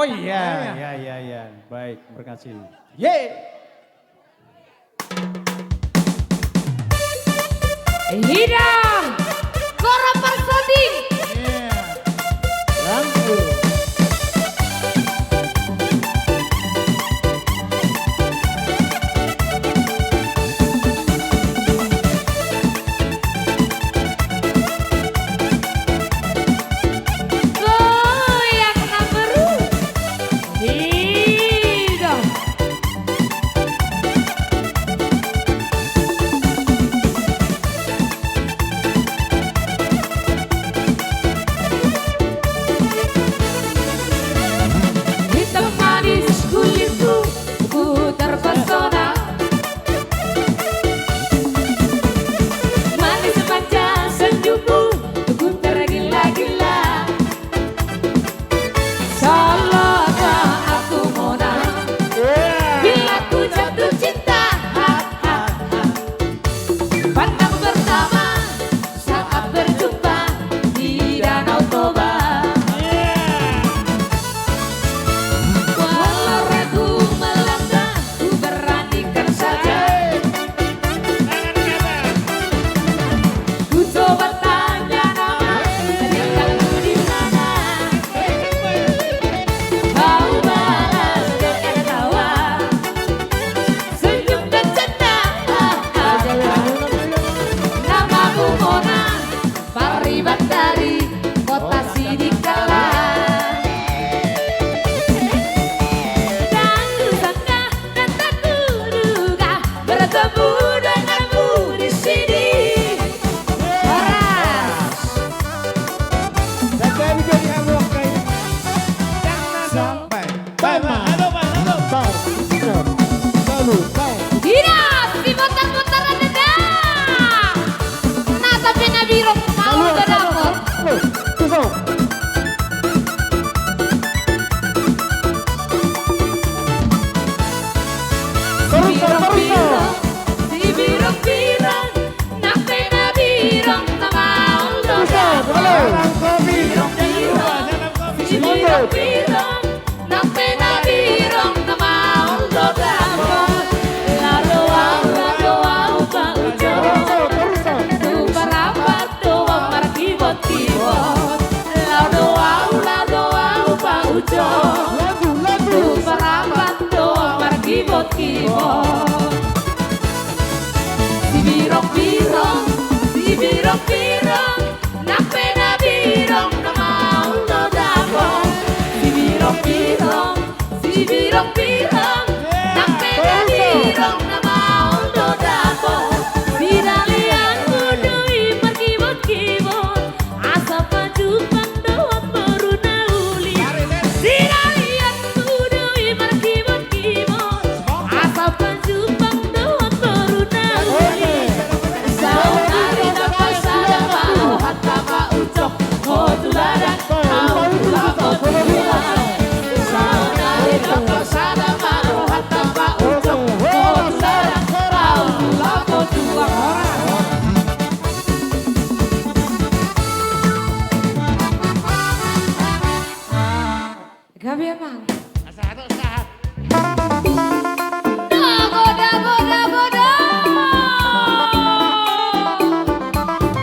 Oh iya, iya. Baik, berkasih. Ye. Hida, Kora Persadi. Rangku. Goyang namberu. Hida. Hitam manis kulitku, ku terpesona. Manis manja senyummu, ku tergila-gila. Salahkah aku mona, bila ku jatuh cinta. Pandang pertama saat berjumpa di Danau Toba. Walau ragu melangkah, ku beranikan saja. Ku coba tanya nama, tinggalmu di mana. Kau balas dengan tawa, senyum dan canda. Namaku Mona, paribat dari kota Sidikala. Dan ku sangka dan tak kuduga bertemu denganmu di sini. Horas. Sampai. Dinas, diputar-putar ada. Nah, tapi Nabi Roh mau udah dapet. Si birong-birong, nak pena birong sama udah dapet. Birong-birong, si birong-birong, nak pena birong sama udah dapet. Lalu au Pak Ujo, tu perapat doang markibot-kibot. Lalu au Pak Ujo, tu perapat doang markibot-kibot. Si birong-birong, nak pena birong nama udah dapet. Si birong-birong, nak pena birong nama udah dapet. Bidalian kudui markibot-kibot, asap pajukan doang baru nauli. Bidalian kudui markibot-kibot, asap pajukan doang baru nauli. Saudari dapat sadapa, hatta Pak Ucok, kotularan, kaulah kotulan. Saudari dapat sadapa, hatta Pak Ucok, kotularan, kaulah kotulan. Gabi emang. Goda.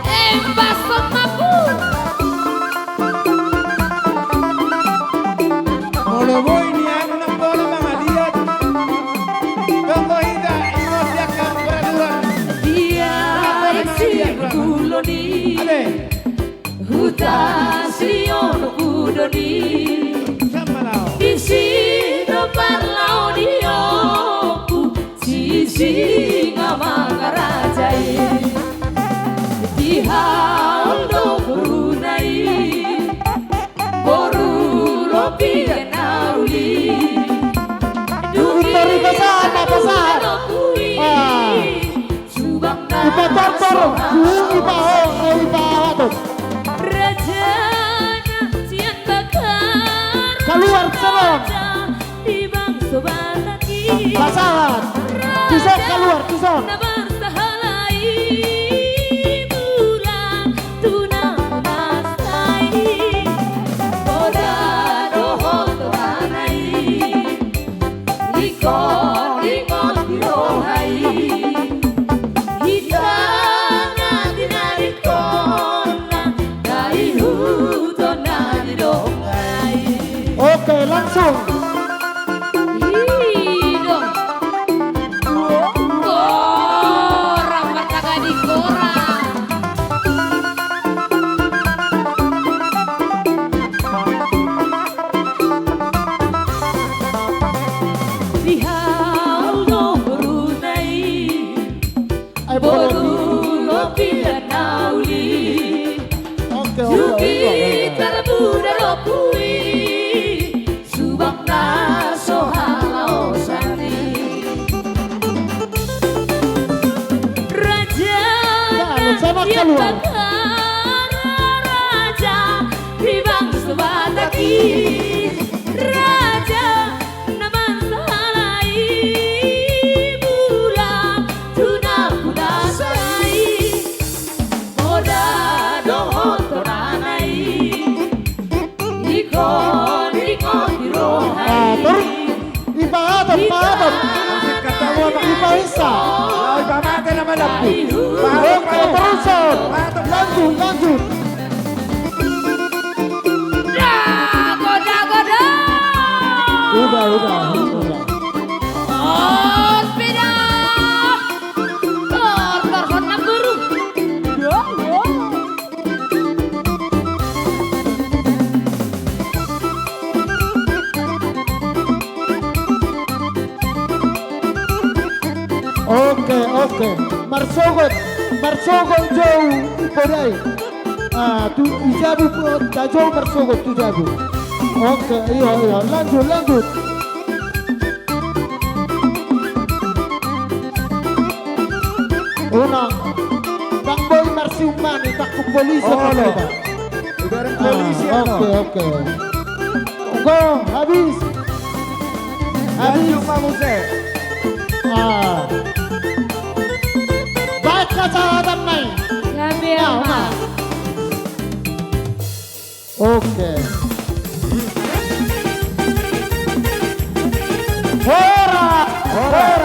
Embas pemapu. Molobo ini anu nang bola mga diat. Tunggu hida, ingos yakang peraturan. Dia isi kuloni. Ade, Hutan sion kudoni. sama lao. Di sini parlau dioku, sisi ngamangarajai. Di haldo Brunei, boru lopi nauli. Dugi Pasar. kui, subang Ipatar, ipaho. Rajana siang bakar. Keluar semua. Di bangsa bataki. Pasaran. Bisa keluar, bisa. Tuna kui subak naso halau sani raja sama yang keluar. raja di bangsa Bataki raja naman salai bulan tuna kudasai moda dohon toranai ikon dirohai Terus ipahabot, pahabot. Katawa Ipaisa. Ay, pamate naman ang po. Oke, terusan. Lanjut, lanjut. Goda Udah. oh sepeda hot na guru Oke. Marsogot jauh podai. Tu ijabu tak jauh marsogot tu jabu. Oke, iya, lanjut. Unang, Bang Boy Marsiumani, takut polisi Oh, apa no. ba? Ibarang polisi ano. Oke. Go, habis. Lanjut Mamuse. Baik ka sa adam na eh. Gabi Now, ama Oke. Hora!